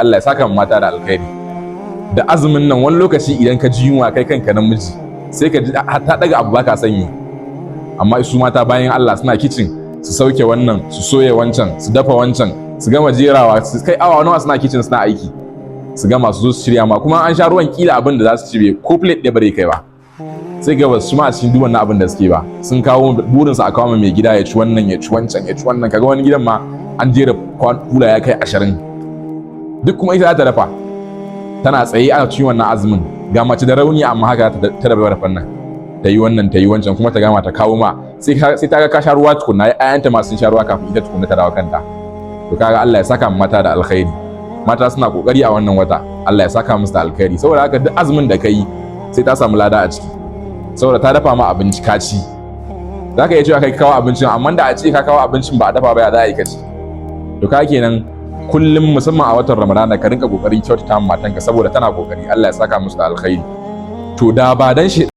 Allah ya saka mata da alkhairi. Da azumin nan wani lokaci idan ka ji yunwa kai kanka namiji sai ka ji ta daga abu baka sanyi, amma su mata bayan Allah suna kicin su sauke wannan, su soye wancan, su dafa wancan, su gama jerawa, su kai awa nawa suna kicin suna aiki, su gama su zo su shirya ma, kuma an sha ruwan kila abin da za su ci ko plate ɗaya bare kai ba, sai ga basu ma a cikin duk wannan abin da suke ba, sun kawo burinsa a kawo mai gida ya ci wannan ya ci wancan ya ci wannan, kaga wani gidan ma an jera kula ya kai 20 duk kuma ita za ta dafa, tana tsaye ana cikin wannan azumin, ga mace da rauni amma haka ta dafa fannin ta yi wannan ta yi wancan kuma ta gama ta kawo ma, sai ta ga ka sha ruwa tukunna, ayanta ma sun sha ruwa kafin ita tukunna ta dawo kanta. To kaga Allah ya saka mata da alkhairi, mata suna kokari a wannan wata, Allah ya saka musu da alkhairi, saboda haka duk azumin da kai sai ta samu lada a ciki, saboda ta dafa ma abinci ka ci. Za ka iya cewa kai kawo abincin, amma da a ce ka kawo abincin ba a dafa ba ya za a yi ka ci. To ka kenan kullum musamman a watan Ramadana ka rinka kokarin kyautata ma matanka saboda tana kokari, Allah ya saka musu da alkhairi. To da ba dan shi